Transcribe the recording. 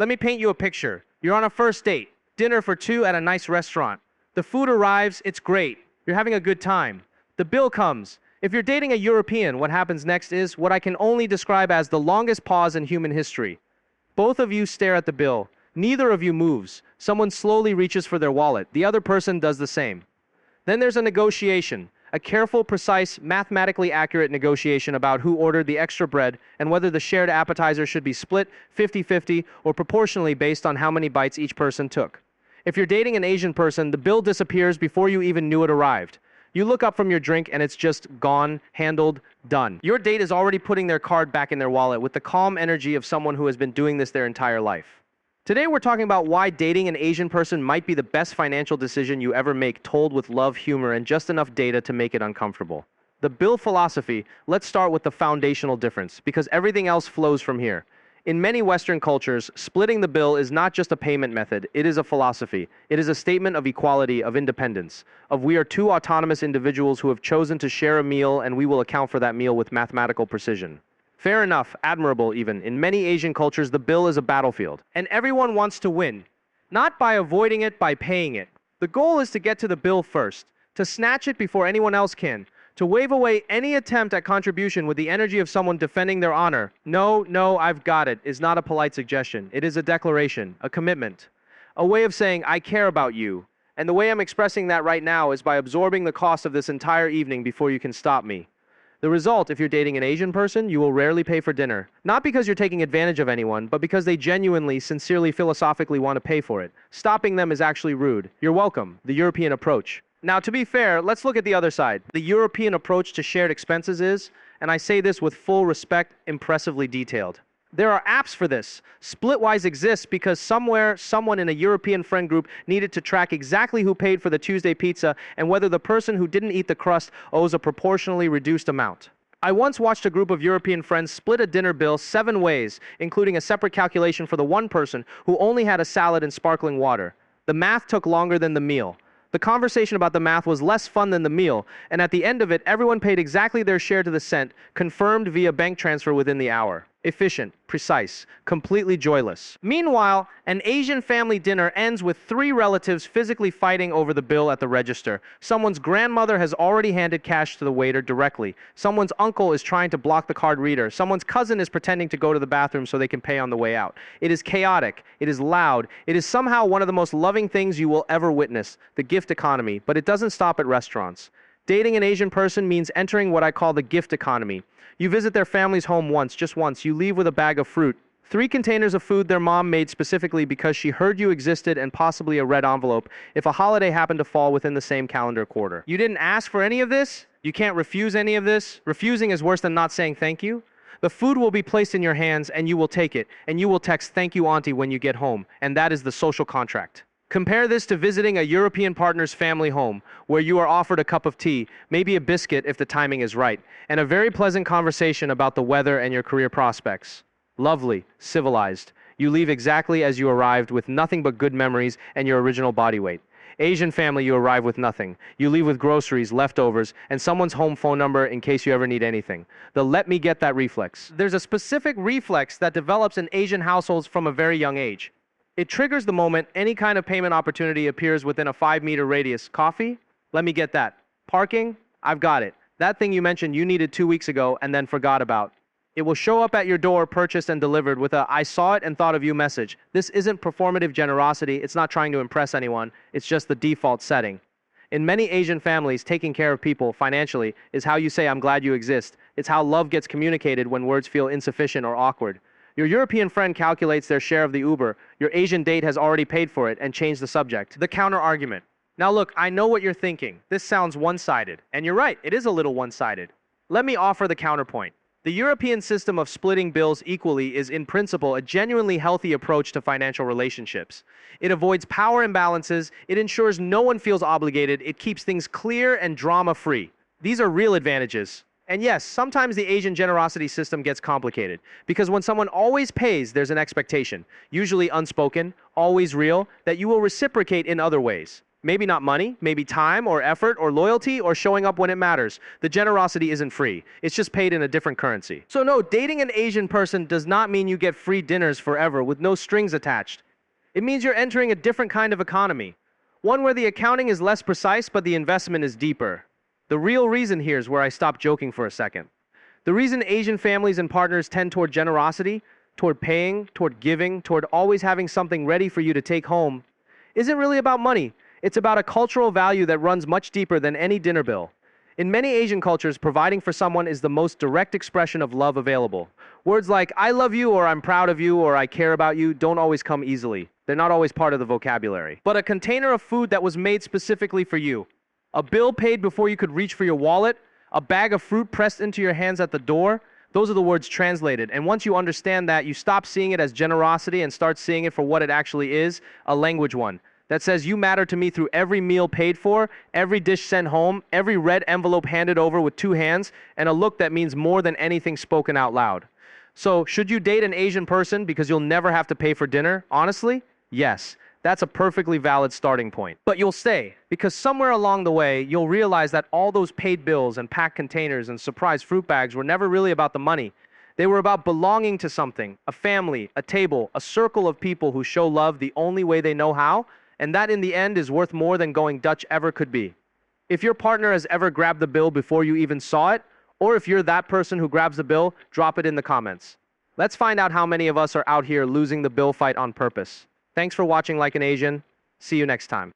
Let me paint you a picture. You're on a first date, dinner for two at a nice restaurant. The food arrives, it's great. You're having a good time. The bill comes. If you're dating a European, what happens next is what I can only describe as the longest pause in human history. Both of you stare at the bill. Neither of you moves. Someone slowly reaches for their wallet. The other person does the same. Then there's a negotiation. A careful, precise, mathematically accurate negotiation about who ordered the extra bread and whether the shared appetizer should be split 50-50 or proportionally based on how many bites each person took. If you're dating an Asian person, the bill disappears before you even knew it arrived. You look up from your drink and it's just gone, handled, done. Your date is already putting their card back in their wallet with the calm energy of someone who has been doing this their entire life. Today we're talking about why dating an Asian person might be the best financial decision you ever make, told with love, humor, and just enough data to make it uncomfortable. The bill philosophy, let's start with the foundational difference, because everything else flows from here. In many Western cultures, splitting the bill is not just a payment method, it is a philosophy. It is a statement of equality, of independence, of we are two autonomous individuals who have chosen to share a meal and we will account for that meal with mathematical precision. Fair enough, admirable even. In many Asian cultures, the bill is a battlefield, and everyone wants to win. Not by avoiding it, by paying it. The goal is to get to the bill first, to snatch it before anyone else can, to wave away any attempt at contribution with the energy of someone defending their honor. No, I've got it, is not a polite suggestion. It is a declaration, a commitment, a way of saying, I care about you. And the way I'm expressing that right now is by absorbing the cost of this entire evening before you can stop me. The result, if you're dating an Asian person, you will rarely pay for dinner. Not because you're taking advantage of anyone, but because they genuinely, sincerely, philosophically want to pay for it. Stopping them is actually rude. You're welcome. The European approach. Now, to be fair, let's look at the other side. The European approach to shared expenses is, and I say this with full respect, impressively detailed. There are apps for this. Splitwise exists because somewhere, someone in a European friend group needed to track exactly who paid for the Tuesday pizza and whether the person who didn't eat the crust owes a proportionally reduced amount. I once watched a group of European friends split a dinner bill 7 ways, including a separate calculation for the one person who only had a salad and sparkling water. The math took longer than the meal. The conversation about the math was less fun than the meal, and at the end of it, everyone paid exactly their share to the cent, confirmed via bank transfer within the hour. Efficient, precise, completely joyless. Meanwhile, an Asian family dinner ends with 3 relatives physically fighting over the bill at the register. Someone's grandmother has already handed cash to the waiter directly. Someone's uncle is trying to block the card reader. Someone's cousin is pretending to go to the bathroom so they can pay on the way out. It is chaotic. It is loud. It is somehow one of the most loving things you will ever witness, the gift economy, but it doesn't stop at restaurants. Dating an Asian person means entering what I call the gift economy. You visit their family's home once, just once. You leave with a bag of fruit, 3 containers of food their mom made specifically because she heard you existed, and possibly a red envelope if a holiday happened to fall within the same calendar quarter. You didn't ask for any of this? You can't refuse any of this? Refusing is worse than not saying thank you? The food will be placed in your hands and you will take it, and you will text "thank you, auntie" when you get home, and that is the social contract. Compare this to visiting a European partner's family home, where you are offered a cup of tea, maybe a biscuit if the timing is right, and a very pleasant conversation about the weather and your career prospects. Lovely, civilized. You leave exactly as you arrived, with nothing but good memories and your original body weight. Asian family, you arrive with nothing. You leave with groceries, leftovers, and someone's home phone number in case you ever need anything. The let me get that reflex. There's a specific reflex that develops in Asian households from a very young age. It triggers the moment any kind of payment opportunity appears within a 5-meter radius. Coffee? Let me get that. Parking? I've got it. That thing you mentioned you needed 2 weeks ago and then forgot about. It will show up at your door, purchased and delivered, with a "I saw it and thought of you" message. This isn't performative generosity. It's not trying to impress anyone. It's just the default setting. In many Asian families, taking care of people financially is how you say "I'm glad you exist." It's how love gets communicated when words feel insufficient or awkward. Your European friend calculates their share of the Uber. Your Asian date has already paid for it and changed the subject. The counter-argument. Now look, I know what you're thinking. This sounds one-sided. And you're right, it is a little one-sided. Let me offer the counterpoint. The European system of splitting bills equally is, in principle, a genuinely healthy approach to financial relationships. It avoids power imbalances, it ensures no one feels obligated, it keeps things clear and drama-free. These are real advantages. And yes, sometimes the Asian generosity system gets complicated, because when someone always pays, there's an expectation, usually unspoken, always real, that you will reciprocate in other ways. Maybe not money, maybe time or effort or loyalty or showing up when it matters. The generosity isn't free. It's just paid in a different currency. So no, dating an Asian person does not mean you get free dinners forever with no strings attached. It means you're entering a different kind of economy. One where the accounting is less precise, but the investment is deeper. The real reason here is where I stop joking for a second. The reason Asian families and partners tend toward generosity, toward paying, toward giving, toward always having something ready for you to take home, isn't really about money. It's about a cultural value that runs much deeper than any dinner bill. In many Asian cultures, providing for someone is the most direct expression of love available. Words like, I love you, or I'm proud of you, or I care about you, don't always come easily. They're not always part of the vocabulary. But a container of food that was made specifically for you, a bill paid before you could reach for your wallet, a bag of fruit pressed into your hands at the door, those are the words translated. And once you understand that, you stop seeing it as generosity and start seeing it for what it actually is, a language one. That says you matter to me through every meal paid for, every dish sent home, every red envelope handed over with two hands, and a look that means more than anything spoken out loud. So, should you date an Asian person because you'll never have to pay for dinner? Honestly, yes. That's a perfectly valid starting point. But you'll stay, because somewhere along the way, you'll realize that all those paid bills and packed containers and surprise fruit bags were never really about the money. They were about belonging to something, a family, a table, a circle of people who show love the only way they know how, and that in the end is worth more than going Dutch ever could be. If your partner has ever grabbed the bill before you even saw it, or if you're that person who grabs the bill, drop it in the comments. Let's find out how many of us are out here losing the bill fight on purpose. Thanks for watching Like an Asian. See you next time.